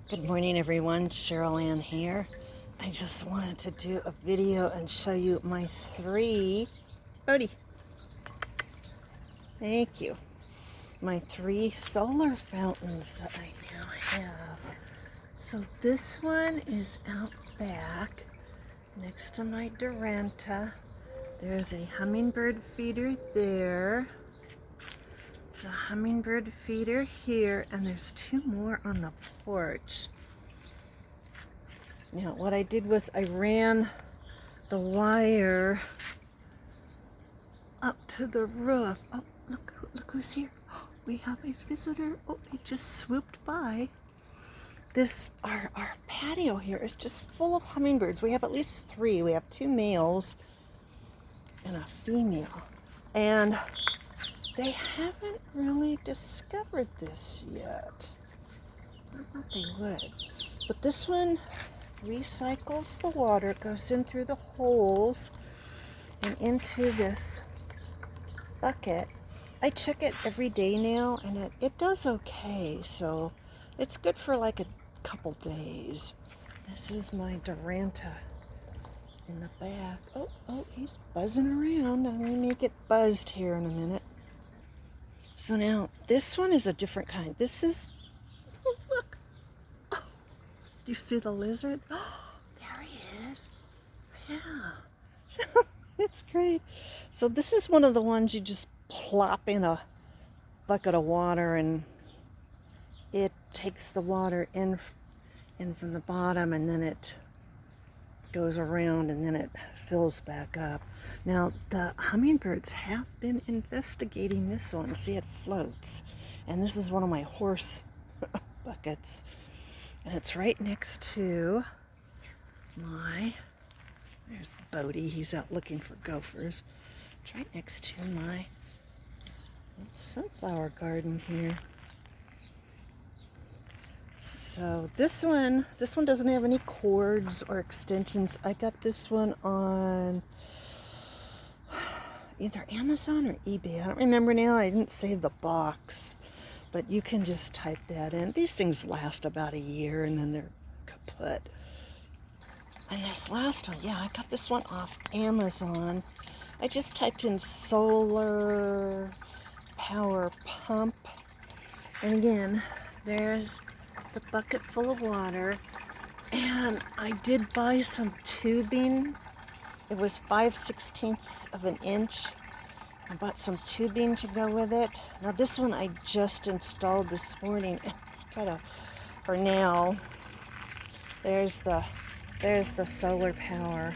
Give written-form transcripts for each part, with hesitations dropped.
Good morning, everyone. Cheryl Ann here. I just wanted to do a video and show you my Bodie. Thank you. My 3 solar fountains that I now have. So this one is out back next to my Duranta. There's a hummingbird feeder there. There's a hummingbird feeder here, and there's 2 more on the porch. Now, what I did was I ran the wire up to the roof. Oh, look who's here. Oh, we have a visitor. Oh, he just swooped by. Our patio here is just full of hummingbirds. We have at least 3. We have 2 males and a female. And they haven't really discovered this yet. I thought they would. But this one recycles the water. It goes in through the holes and into this bucket. I check it every day now, and it does okay. So it's good for like a couple days. This is my Duranta in the back. Oh, he's buzzing around. We may get buzzed here in a minute. So now, this one is a different kind. This is, oh, look. Oh, do you see the lizard? Oh, there he is. Yeah. It's great. So this is one of the ones you just plop in a bucket of water, and it takes the water in from the bottom, and then it goes around, and then it fills back up. Now, the hummingbirds have been investigating this one. See, it floats. And this is one of my horse buckets. And it's right next to there's Bodie. He's out looking for gophers. It's right next to my sunflower garden here. So this one doesn't have any cords or extensions. I got this one on either Amazon or eBay. I don't remember now. I didn't save the box, but you can just type that in. These things last about a year, and then they're kaput. And this last one, yeah, I got this one off Amazon. I just typed in solar power pump, and again, there's the bucket full of water. And I did buy some tubing. It was 5/16 of an inch. I bought some tubing to go with it. Now this one I just installed this morning. It's kind of, for now, there's the solar power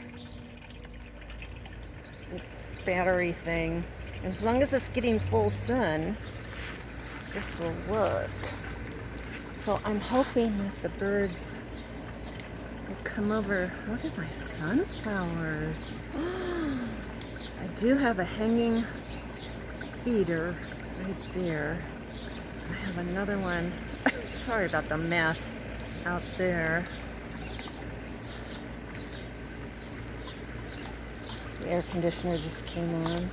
battery thing. As long as it's getting full sun, this will work. So I'm hoping that the birds will come over. Look at my sunflowers. I do have a hanging feeder right there. I have another one. Sorry about the mess out there. The air conditioner just came on.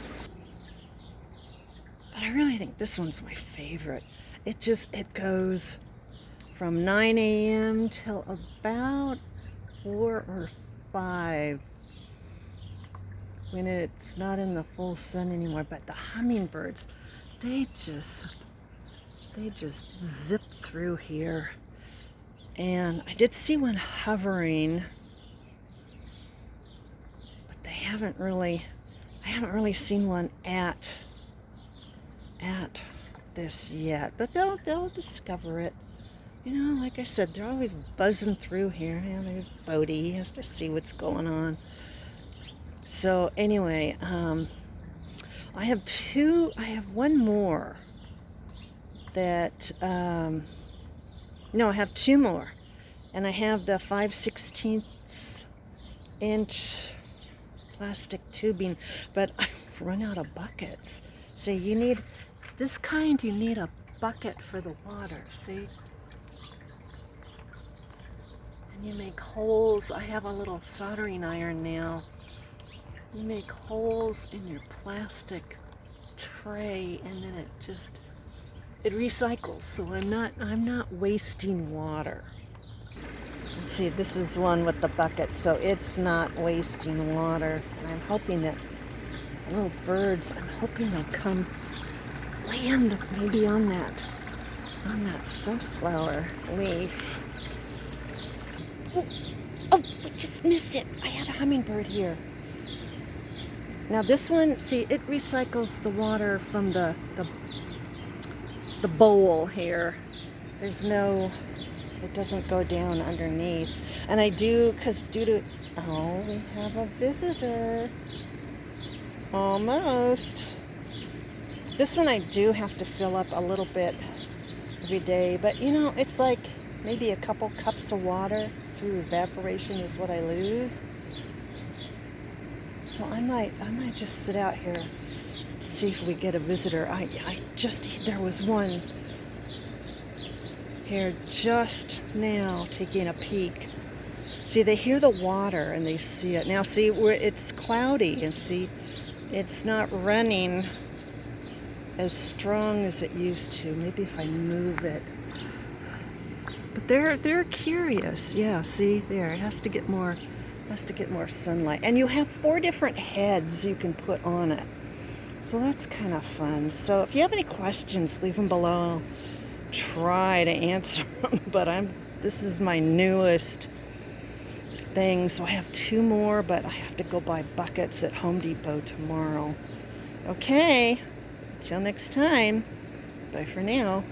But I really think this one's my favorite. It goes from 9 a.m. till about 4 or 5 when it's not in the full sun anymore. But the hummingbirds, they just zip through here. And I did see one hovering, but I haven't really seen one at this yet. But they'll discover it. You know, like I said, they're always buzzing through here. Yeah, there's Bodie. He has to see what's going on. So anyway, I have one more that, no, I have 2 more. And I have the 5/16 inch plastic tubing, but I've run out of buckets. So you need a bucket for the water, see? And you make holes. I have a little soldering iron now. You make holes in your plastic tray, and then it recycles. So I'm not wasting water. See, this is one with the bucket, so it's not wasting water. And I'm hoping that little birds, I'm hoping they'll come land maybe on that sunflower leaf. Oh, oh, I just missed it. I had a hummingbird here. Now this one, see, it recycles the water from the bowl here. There's no, it doesn't go down underneath. And I do, because oh, we have a visitor. Almost. This one I do have to fill up a little bit every day, but you know, it's like maybe a couple cups of water through evaporation is what I lose. So I might just sit out here to see if we get a visitor. There was one here just now taking a peek. See, they hear the water and they see it. Now see, it's cloudy, and see, it's not running as strong as it used to. Maybe if I move it. But they're curious. Yeah, see there, it has to get more sunlight. And you have 4 different heads you can put on it. So that's kind of fun. So if you have any questions, leave them below. I'll try to answer them. But this is my newest thing. So I have 2 more, but I have to go buy buckets at Home Depot tomorrow. Okay, till next time. Bye for now.